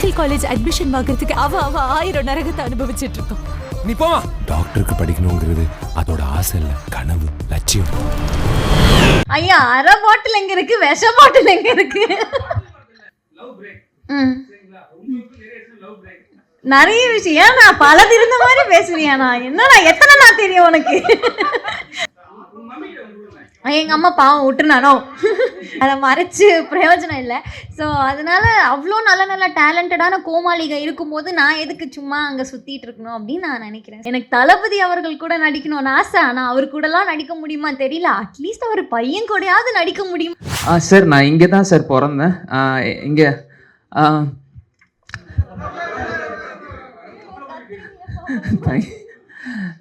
Medical college admission வாங்குறதுக்கு அவ 1000 நரகத்தை அனுபவிச்சுட்டு இருக்கோம். நீ போமா. டாக்டருக்கு படிக்கணுங்கிறது அதோட ஆசை இல்ல, கனவு, லட்சியம். ஐயா, அரை பாட்டில் எங்க இருக்கு, விஷ பாட்டில் எங்க இருக்கு? நிறைய விஷயம் நான் பல திருந்த மாதிரி பேசுறியானா? என்னடா எத்தனை நான் தெரியும் உனக்கு? எங்கள் அம்மா பாவம் விட்டுருனானோ, அதை மறைச்சு பிரயோஜனம் இல்லை. ஸோ அதனால அவ்வளோ நல்ல டேலண்டடான கோமாளிக இருக்கும்போது நான் எதுக்கு சும்மா அங்கே சுற்றிட்டு இருக்கணும் அப்படின்னு நான் நினைக்கிறேன். எனக்கு தளபதி அவர்கள் கூட நடிக்கணும்னு ஆசை. ஆனால் அவர் கூடலாம் நடிக்க முடியுமா தெரியல. அட்லீஸ்ட் அவர் பையன் கூடயாவது நடிக்க முடியும். சார் நான் இங்கே தான் சார் பிறந்தேன். இங்கே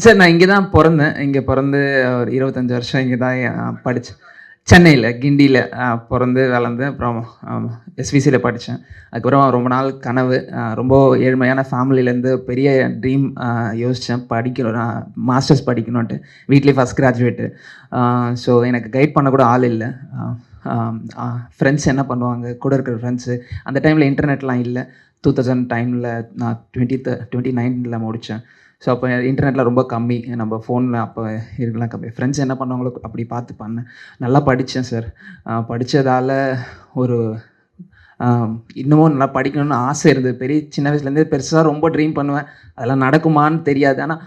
சார் நான் இங்கே தான் பிறந்தேன். இங்கே பிறந்து ஒரு 25 வருஷம் இங்கே தான் படித்தேன். சென்னையில் கிண்டியில் பிறந்து வளர்ந்து அப்புறம் எஸ்விசியில் படித்தேன். அதுக்கப்புறம் ரொம்ப நாள் கனவு, ரொம்ப ஏழ்மையான ஃபேமிலியிலேருந்து பெரிய ட்ரீம் யோசித்தேன், படிக்கணும், நான் மாஸ்டர்ஸ் படிக்கணுன்ட்டு. வீட்லேயே ஃபஸ்ட் கிராஜுவேட்டு. ஸோ எனக்கு கைட் பண்ண கூட ஆள் இல்லை. ஃப்ரெண்ட்ஸ் என்ன பண்ணுவாங்க, கூட இருக்கிற ஃப்ரெண்ட்ஸு. அந்த டைமில் இன்டர்நெட்லாம் இல்லை. 2000 டைமில் நான் 2019 முடித்தேன். ஸோ அப்போ இன்டர்நெட்டில் ரொம்ப கம்மி, நம்ம ஃபோனில் அப்போ இருக்கலாம் கம்மி. ஃப்ரெண்ட்ஸ் என்ன பண்ணுவாங்களோ அப்படி பார்த்து பண்ணேன். நல்லா படித்தேன் சார். படித்ததால் ஒரு இன்னமும் நல்லா படிக்கணும்னு ஆசை இருந்தது. சின்ன வயசுலேருந்தே பெருசாக ரொம்ப ட்ரீம் பண்ணுவேன். அதெல்லாம் நடக்குமான்னு தெரியாது. ஆனால்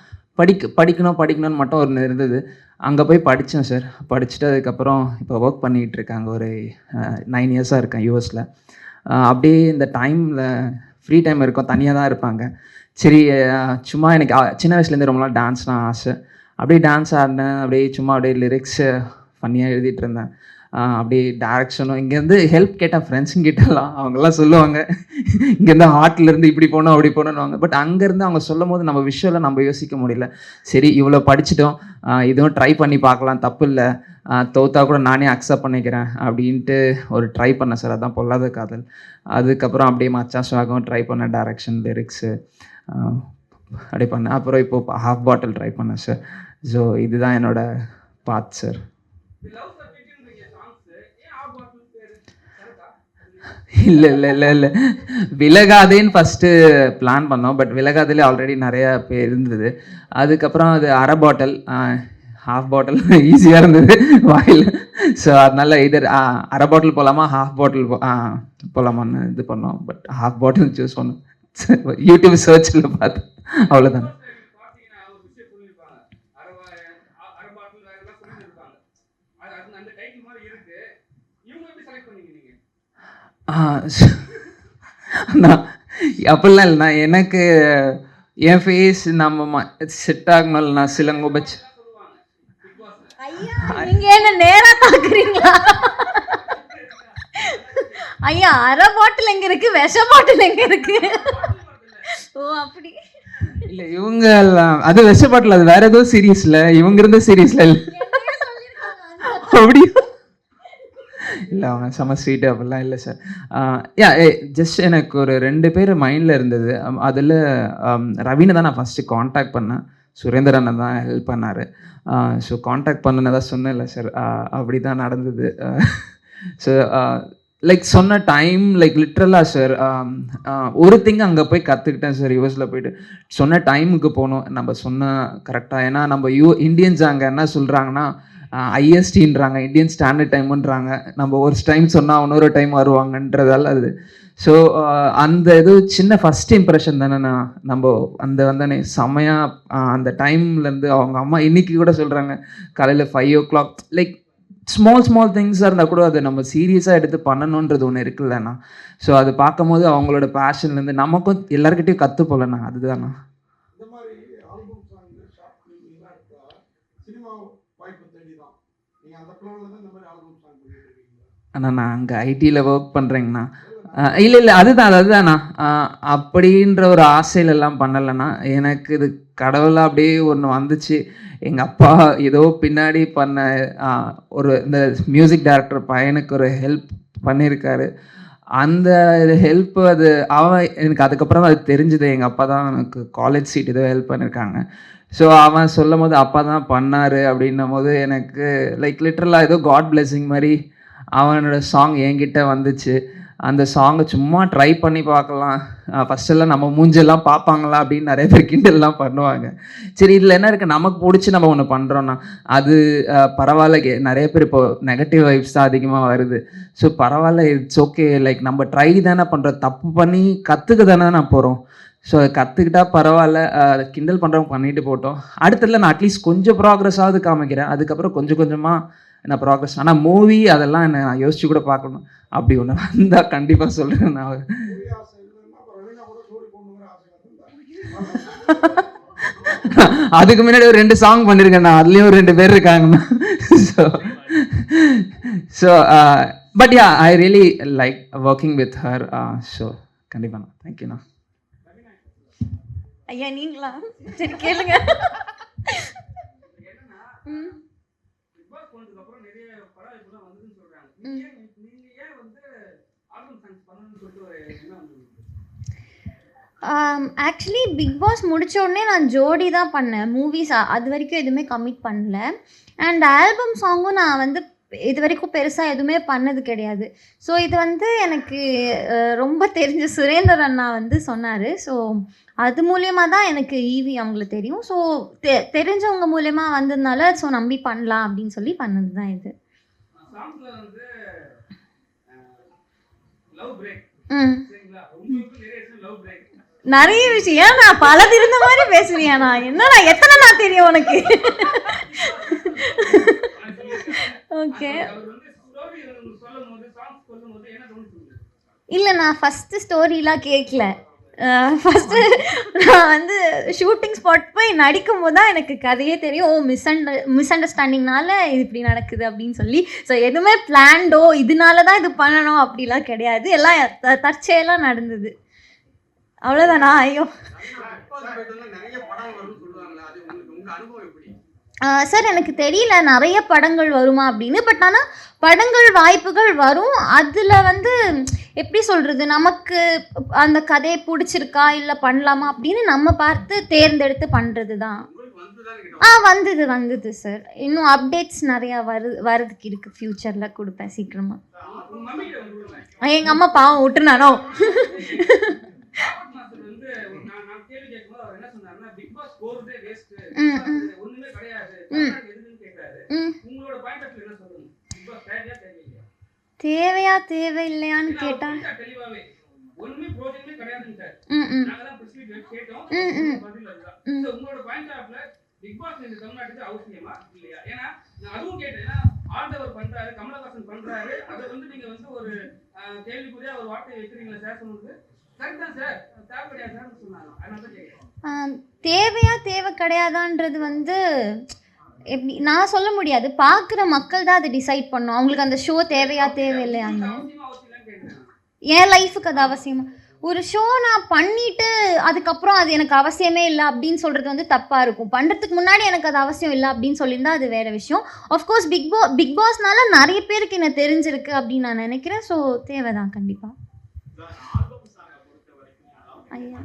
படிக்கணும்னு மட்டும் ஒரு இருந்தது. அங்கே போய் படித்தேன் சார். படிச்சுட்டு அதுக்கப்புறம் இப்போ ஒர்க் பண்ணிக்கிட்டு இருக்காங்க. ஒரு 9 இயர்ஸாக இருக்கேன் யூஎஸில். அப்படியே இந்த டைமில் ஃப்ரீ டைம் இருக்கும், தனியாக தான் இருப்பாங்க. சரி சும்மா எனக்கு சின்ன வயசுலேருந்து ரொம்ப நாள் டான்ஸ்லாம் ஆசை. அப்படியே டான்ஸ் ஆடினேன். அப்படியே சும்மா அப்படியே லிரிக்ஸு ஃபன்னியாக எழுதிட்டு இருந்தேன். அப்படியே டேரக்ஷனும் இங்கேருந்து ஹெல்ப் கேட்டேன் ஃப்ரெண்ட்ஸுங்க கிட்டலாம். அவங்கெல்லாம் சொல்லுவாங்க இங்கேருந்து ஹார்ட்லேருந்து இப்படி போகணும் அப்படி போகணுன்னுவாங்க. பட் அங்கேருந்து அவங்க சொல்லும் போது நம்ம விஷுவலாக நம்ம யோசிக்க முடியல. சரி இவ்வளோ படிச்சிட்டோம், இதுவும் ட்ரை பண்ணி பார்க்கலாம், தப்பு இல்லை, தோத்தா கூட நானே அக்செப்ட் பண்ணிக்கிறேன் அப்படின்ட்டு ஒரு ட்ரை பண்ணேன் சார். அதான் பொல்லாத காதல். அதுக்கப்புறம் அப்படியே மச்சான் சுவாகம் ட்ரை பண்ணேன், டைரக்ஷன், லிரிக்ஸு அப்படி பண்ணேன். அப்புறம் இப்போது ஹாஃப் பாட்டில் ட்ரை பண்ணேன் சார். ஸோ இதுதான் என்னோட பாத் சார். இல்லை விலகாதேன்னு ஃபஸ்ட்டு பிளான் பண்ணோம். பட் விலகாதேலே ஆல்ரெடி நிறையா பேர் இருந்தது. அதுக்கப்புறம் அது அரை பாட்டில், ஹாஃப் பாட்டில் ஈஸியாக இருந்தது வாயில். ஸோ அதனால இதர் அரை பாட்டில் போகலாமா ஹாஃப் பாட்டில் போகலாமான்னு இது பண்ணோம். பட் ஹாஃப் பாட்டில் சூஸ் பண்ணோம். யூடியூப் சர்ச்சில் பார்த்து அவ்வளோதான். நான் அப்படிலாம் இல்லைண்ணா, எனக்கு என் ஃபேஸ் நம்ம செட் ஆகணும். நான் சிலங்கோபச் நீங்க என்ன நேரா பாக்குறீங்களா? ஐயா, அரை பாட்டில் எங்க இருக்கு, விஷ பாட்டில் எங்க இருக்கு? ஓ அப்படி இல்லை, இவங்க எல்லாம் அது விஷ பாட்டில், அது வேற ஏதோ சீரீஸ்ல, இவங்க இருந்த சீரீஸ்ல இல்லை. அப்படி இல்லை, அவங்க செம ஸ்வீட்டு அப்படிலாம் இல்லை சார். ஜஸ்ட் எனக்கு ஒரு 2 பேர் மைண்டில் இருந்தது. அதில் ரவினை தான் நான் ஃபஸ்ட்டு காண்டாக்ட் பண்ணேன். சுரேந்திரன் தான் ஹெல்ப் பண்ணார். ஸோ காண்டாக்ட் பண்ணதான் சொன்னேன்ல சார், அப்படி தான் நடந்தது. ஸோ லைக் சொன்ன டைம் லைக் லிட்ரலாக சார் ஒரு திங் அங்கே போய் கற்றுக்கிட்டேன் சார். யூஎஸில் போயிட்டு சொன்ன டைமுக்கு போகணும், நம்ம சொன்ன கரெக்டாக. ஏன்னா நம்ம இந்தியன்ஸ் அங்கே என்ன சொல்கிறாங்கன்னா ஐஎஸ்டின்றாங்க, இந்தியன் ஸ்டாண்டர்ட் டைமுன்றாங்க. நம்ம ஒரு டைம் சொன்னால் இன்னொரு டைம் வருவாங்கன்றதால அது. ஸோ அந்த இது சின்ன ஃபஸ்ட் இம்ப்ரெஷன் தானேண்ணா. நம்ம அந்த வந்தானே செம்மையாக அந்த டைம்லேருந்து அவங்க அம்மா இன்னைக்கு கூட சொல்கிறாங்க, காலையில் 5 o'clock லைக் ஸ்மால் திங்ஸாக இருந்தால் கூட அதை நம்ம சீரியஸாக எடுத்து பண்ணணுன்றது ஒன்று இருக்குல்லண்ணா. ஸோ அது பார்க்கும் போது அவங்களோட பேஷன்லேருந்து நமக்கும் எல்லாருக்கிட்டையும் கற்றுப்போலண்ணா. அதுதாண்ணா. அண்ணா நான் அங்கே ஐடியில் ஒர்க் பண்ணுறேங்கண்ணா. இல்லை அதுதாண்ணா. அப்படின்ற ஒரு ஆசையிலெல்லாம் பண்ணலைண்ணா. எனக்கு இது கடவுளாக அப்படியே ஒன்று வந்துச்சு. எங்கள் அப்பா ஏதோ பின்னாடி பண்ண ஒரு இந்த மியூசிக் டைரக்டர் பையனுக்கு ஒரு ஹெல்ப் பண்ணியிருக்காரு. அந்த ஹெல்ப் அது எனக்கு அதுக்கப்புறம் அது தெரிஞ்சுது. எங்கள் அப்பா தான் எனக்கு காலேஜ் சீட் ஏதோ ஹெல்ப் பண்ணியிருக்காங்க. ஸோ அவன் சொல்லும் போது அப்பா தான் பண்ணார் அப்படின்னும் போது எனக்கு லைக் லிட்ரலாக ஏதோ காட் பிளெஸிங் மாதிரி அவனோட சாங் என்கிட்ட வந்துச்சு. அந்த சாங்கை சும்மா ட்ரை பண்ணி பார்க்கலாம், ஃபஸ்ட்டெல்லாம் நம்ம மூஞ்செல்லாம் பார்ப்பாங்களா அப்படின்னு நிறைய பேர் கிண்டல்லாம் பண்ணுவாங்க. சரி இதில் என்ன இருக்குது, நமக்கு பிடிச்சி நம்ம ஒன்று பண்ணுறோன்னா அது பரவாயில்ல. நிறைய பேர் இப்போ நெகட்டிவ் வைப்ஸ் தான் அதிகமாக வருது. ஸோ பரவாயில்ல, இட்ஸ் ஓகே. லைக் நம்ம ட்ரை தானே பண்ணுறோம், தப்பு பண்ணி கற்றுக்க தானே நான் போகிறோம். ஸோ அதை கற்றுக்கிட்டா பரவாயில்ல, கிண்டல் பண்ணுறவங்க பண்ணிட்டு போட்டோம். அடுத்ததில் நான் அட்லீஸ்ட் கொஞ்சம் ப்ராக்ரஸாவது காமிக்கிறேன். அதுக்கப்புறம் கொஞ்சம் கொஞ்சமாக என்ன ப்ராக்ரஸ். ஆனால் மூவி அதெல்லாம் என்ன நான் யோசிச்சு கூட பார்க்கணும். அப்படி ஒன்று வந்தால் கண்டிப்பாக சொல்கிறேன் நான். அதுக்கு முன்னாடி ஒரு 2 சாங் பண்ணியிருக்கேன் நான், அதுலேயும் ஒரு 2 பேர் இருக்காங்கண்ணா. So but yeah, I really like working with her. So கண்டிப்பாண்ணா, தேங்க்யூண்ணா. ஐயா நீங்களா? சரி கேளுங்க. ஆக்சுவலி பிக் பாஸ் முடித்த உடனே நான் ஜோடி தான் பண்ணேன். மூவிஸ் அது வரைக்கும் எதுவுமே கமிட் பண்ணல. அண்ட் ஆல்பம் சாங்கும் நான் வந்து இது வரைக்கும் பெருசாக எதுவுமே பண்ணது கிடையாது. ஸோ இது வந்து எனக்கு ரொம்ப தெரிஞ்ச சுரேந்தர் அண்ணா வந்து சொன்னார். ஸோ அது மூலியமாக தான் எனக்கு ஈவி அவங்கள தெரியும். ஸோ தெரிஞ்சவங்க மூலயமா வந்ததுனால ஸோ நம்பி பண்ணலாம் அப்படின்னு சொல்லி பண்ணது தான் இது. நிறைய விஷயம் நான் பலது இருந்த மாதிரி பேசுவியா? நான் என்னடா எத்தனை நான் தெரியும் உனக்கு? ஓகே, இல்லை நான் ஃபஸ்ட்டு ஸ்டோரிலாம் கேட்கல. ஃபஸ்ட்டு நான் வந்து ஷூட்டிங் ஸ்பாட் போய் நடிக்கும் போது தான் எனக்கு கதையே தெரியும். ஓ மிஸ் அண்டர்ஸ்டாண்டிங்னால இது இப்படி நடக்குது அப்படின்னு சொல்லி. ஸோ எதுவுமே பிளான்டோ இதனால தான் இது பண்ணணும் அப்படிலாம் கிடையாது. எல்லாம் தற்செயலாக நடந்தது, அவ்வளோதானா? ஐயோ சார் எனக்கு தெரியல நிறைய படங்கள் வருமா அப்படின்னு. பட் ஆனால் படங்கள் வாய்ப்புகள் வரும். அதில் வந்து எப்படி சொல்கிறது, நமக்கு அந்த கதையை பிடிச்சிருக்கா இல்லை பண்ணலாமா அப்படின்னு நம்ம பார்த்து தேர்ந்தெடுத்து பண்ணுறது தான். வந்தது சார். இன்னும் அப்டேட்ஸ் நிறையா வரதுக்கு இருக்குது. ஃப்யூச்சரில் கொடுப்பேன் சீக்கிரமாக. எங்கள் அம்மா பாவம் விட்டுருந்தானோ. தேவையா தேவையில்லையான்னு கேட்டா தேவையா தேவை கிடையாதான்றது வந்து எப்படி நான் சொல்ல முடியாது. பார்க்குற மக்கள் தான் அதை டிசைட் பண்ணணும், அவங்களுக்கு அந்த ஷோ தேவையா தேவையில்லையான்னு. என் லைஃபுக்கு அது அவசியமா? ஒரு ஷோ நான் பண்ணிவிட்டு அதுக்கப்புறம் அது எனக்கு அவசியமே இல்லை அப்படின்னு சொல்கிறது வந்து தப்பாக இருக்கும். பண்ணுறதுக்கு முன்னாடி எனக்கு அது அவசியம் இல்லை அப்படின்னு சொல்லியிருந்தா அது வேறு விஷயம். ஆஃப்கோர்ஸ் பிக் பாஸ்னால நிறைய பேருக்கு என்ன தெரிஞ்சிருக்கு அப்படின்னு நான் நினைக்கிறேன். ஸோ தேவை தான் கண்டிப்பாக. ஐயா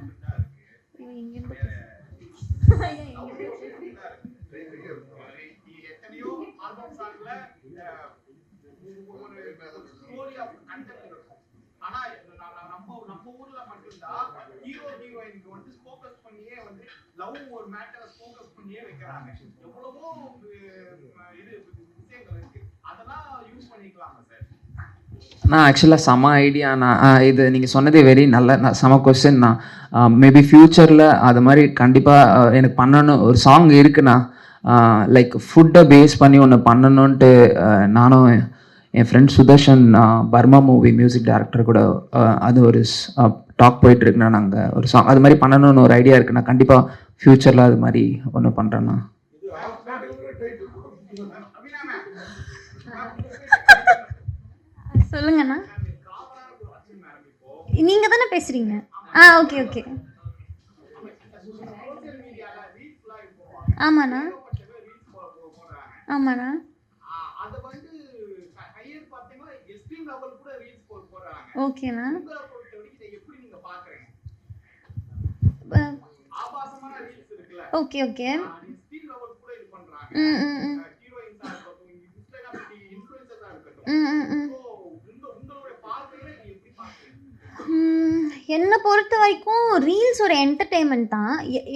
நான் ஆக்சுவலாக செம ஐடியா. நான் இது நீங்கள் சொன்னதே வெரி நல்ல செம கொஸ்டின். நான் மேபி ஃப்யூச்சரில் அது மாதிரி கண்டிப்பாக எனக்கு பண்ணணும். ஒரு சாங் இருக்குண்ணா, லைக் ஃபுட்டை பேஸ் பண்ணி ஒன்று பண்ணணுன்ட்டு நானும் என் friend Sudarshan Barma movie music director கூட அது ஒரு டாக் போயிட்டுருக்குண்ணா. நாங்கள் ஒரு சாங் அது மாதிரி பண்ணணும்னு ஒரு ஐடியா இருக்குண்ணா. கண்டிப்பாக ஃப்யூச்சரில் அது மாதிரி ஒன்று பண்ணுறேண்ணா. சொல்லுங்கண்ணா, நீங்கள் தானே பேசுகிறீங்க? Okay okay. ஆமாண்ணா ஆமாண்ணா. ஓகேண்ணா. Okay okay. என்னை பொறுத்த வரைக்கும் ரீல்ஸ் ஒரு என்டர்டெயின்மெண்ட் தான்.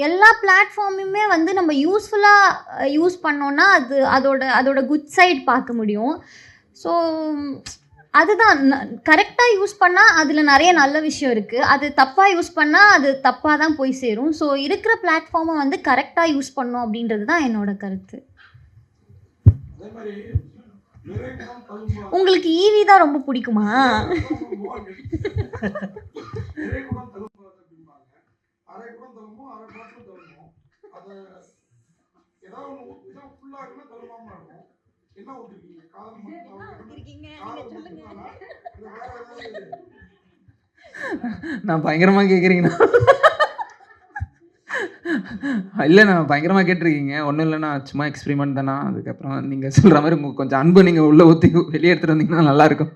எல்லா பிளாட்ஃபார்முமே வந்து நம்ம யூஸ்ஃபுல்லாக யூஸ் பண்ணோன்னா அதோட குட் சைட் பார்க்க முடியும். ஸோ அதுதான் கரெக்டாக யூஸ் பண்ணால் அதில் நிறைய நல்ல விஷயம் இருக்குது. அது தப்பாக யூஸ் பண்ணால் அது தப்பாக தான் போய் சேரும். ஸோ இருக்கிற பிளாட்ஃபார்மை வந்து கரெக்டாக யூஸ் பண்ணோம் அப்படின்றது தான் என்னோட கருத்து. உங்களுக்கு ஈவி தான் ரொம்ப பிடிக்குமா? நான் பயங்கரமாக கேட்குறீங்கண்ணா. இல்லை நான் பயங்கரமாக கேட்டிருக்கீங்க. ஒன்றும் இல்லைண்ணா, சும்மா எக்ஸ்பெரிமெண்ட் தானா. அதுக்கப்புறம் நீங்கள் சொல்கிற மாதிரி உங்கள் கொஞ்சம் அன்பு நீங்கள் உள்ளே ஊற்றி வெளியே எடுத்துகிட்டு வந்தீங்கன்னா நல்லாயிருக்கும்.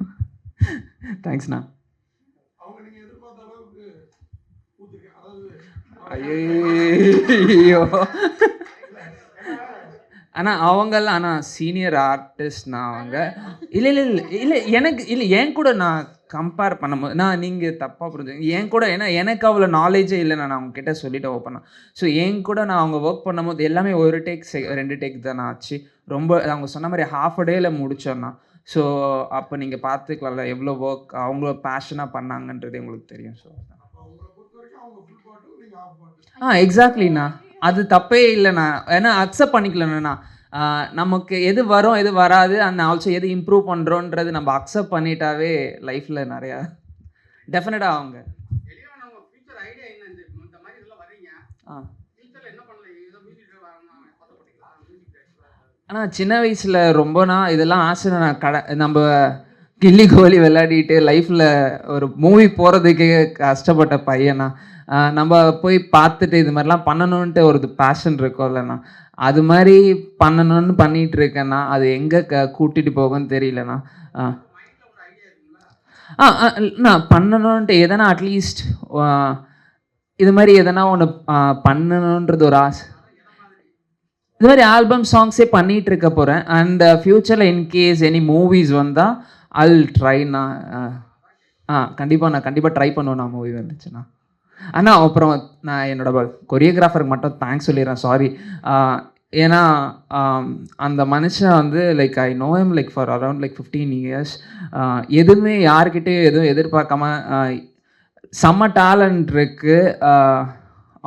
தேங்க்ஸ்ண்ணா. ஐயோ ஆனால் அவங்கெல்லாம் ஆனால் சீனியர் ஆர்டிஸ்ட்னா அவங்க. இல்லை இல்லை இல்லை இல்லை எனக்கு இல்லை என் கூட நான் கம்பேர் பண்ணும்போது நீங்கள் தப்பாக புரிஞ்சுங்க. என் கூட ஏன்னா எனக்கு அவ்வளோ நாலேஜே இல்லை. நான் அவங்கக்கிட்ட சொல்லிவிட்டு ஓப்பனா. ஸோ என் கூட நான் அவங்க ஒர்க் பண்ணும்போது எல்லாமே ஒரு டேக் 2 டேக் தான் ஆச்சு. ரொம்ப அவங்க சொன்ன மாதிரி ½ a டேயில் முடித்தோன்னா. ஸோ அப்போ நீங்கள் பார்த்துக்கலாம்ல எவ்வளோ ஒர்க் அவங்கள பேஷனாக பண்ணாங்கன்றது உங்களுக்கு தெரியும். ஸோ எக்ஸாக்ட்லிண்ணா, அது தப்பே இல்லைண்ணா. ஏன்னா அக்செப்ட் பண்ணிக்கலண்ணா. நமக்கு எது வரும் எது வராது அண்ட் ஆல்சோ எது இம்ப்ரூவ் பண்ணுறோன்றது நம்ம அக்செப்ட் பண்ணிட்டாவே லைஃப்பில் நிறையா டெஃபினட்டாக அவங்க. ஆனால் சின்ன வயசில் ரொம்பனா இதெல்லாம் ஆசை. நான் நம்ம கில்லி கோலி விளையாடிட்டு லைஃப்பில் ஒரு மூவி போகிறதுக்கு கஷ்டப்பட்ட பையனா. நம்ம போய் பார்த்துட்டு இது மாதிரிலாம் பண்ணணுன்ட்டு ஒரு பேஷன் இருக்கும் இல்லைண்ணா. அது மாதிரி பண்ணணும்னு பண்ணிகிட்டு இருக்கேண்ணா. அது எங்கே கூட்டிகிட்டு போகும்னு தெரியலண்ணா. நான் பண்ணணுன்ட்டு எதனா அட்லீஸ்ட் இது மாதிரி எதனா ஒன்று பண்ணணுன்றது ஒரு ஆசை. இது மாதிரி ஆல்பம் சாங்ஸே பண்ணிகிட்டு இருக்க போகிறேன். அண்ட் ஃப்யூச்சரில் இன்கேஸ் எனி மூவிஸ் வந்தால் ஐல் ட்ரைண்ணா. கண்டிப்பாக நான் கண்டிப்பாக ட்ரை பண்ணுவேன் மூவி வந்துச்சுண்ணா. ஆனால் அப்புறம் நான் என்னோட கொரியோகிராஃபருக்கு மட்டும் தேங்க்ஸ் சொல்லிடுறேன். சாரி. ஏன்னா அந்த மனுஷன் வந்து like I know him like for around like 15 years. எதுவுமே யார்கிட்டையும் எதுவும் எதிர்பார்க்காம செம்ம டேலண்ட் இருக்குது.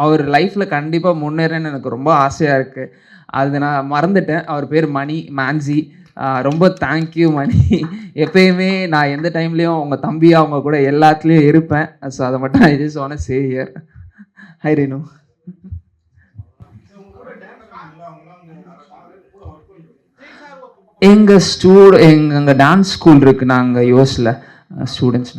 அவர் லைஃப்பில் கண்டிப்பாக முன்னேறன்னு எனக்கு ரொம்ப ஆசையாக இருக்குது. அது நான் மறந்துட்டேன். அவர் பேர் மணி மான்சி. ரொம்ப தேங்க்யூ மணி. எப்பயுமே நான் எந்த டைம்லேயும் உங்கள் தம்பி அவங்க கூட எல்லாத்துலேயும் இருப்பேன். ஸோ அதை மட்டும் I just want to say here. High Renu. எங்கள் டான்ஸ் ஸ்கூல் இருக்குது. நாங்கள் யூஎஸில் ஸ்டூடெண்ட்ஸ்.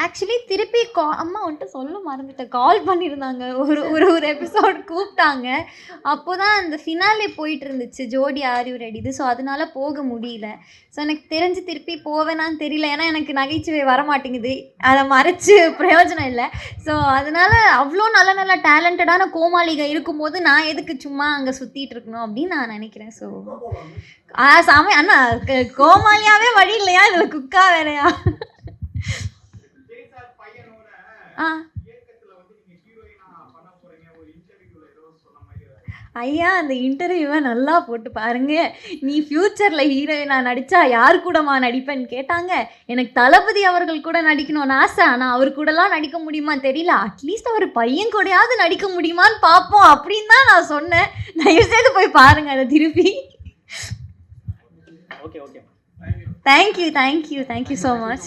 ஆக்சுவலி திருப்பி அம்மா வந்துட்டு சொல்ல மறந்துட்டேன். கால் பண்ணியிருந்தாங்க. ஒரு எபிசோட் கூப்பிட்டாங்க. அப்போ தான் அந்த ஃபினாலே போயிட்டு இருந்துச்சு, ஜோடி ஆர் யூ ரெடி இது. ஸோ அதனால போக முடியல. ஸோ எனக்கு தெரிஞ்சு திருப்பி போவேனான்னு தெரியல. ஏன்னா எனக்கு நகைச்சுவை வரமாட்டேங்குது. அதை மறைச்சு பிரயோஜனம் இல்லை. ஸோ அதனால அவ்வளோ நல்ல டேலண்டடான கோமாளிகள் இருக்கும்போது நான் எதுக்கு சும்மா அங்கே சுற்றிட்டு இருக்கணும் அப்படின்னு நான் நினைக்கிறேன். ஸோ சாமி அண்ணா கோமாளியாகவே வழி இல்லையா, இதில் குக்கா வேறையா? ஐயா அந்த இன்டர்வியூவை நல்லா போட்டு பாருங்க. நீ ஃப்யூச்சரில் ஹீரோயினா நடித்தா யார் கூடமா நடிப்பேன்னு கேட்டாங்க. எனக்கு தளபதி அவர்கள் கூட நடிக்கணும்னு ஆசை. ஆனால் அவர் கூடலாம் நடிக்க முடியுமான்னு தெரியல. அட்லீஸ்ட் அவர் பையன் கூடயாவது நடிக்க முடியுமான்னு பார்ப்போம் அப்படின்னு தான் நான் சொன்னேன். தயவுசெய்து போய் பாருங்க அதை திருப்பி. Thank you so much.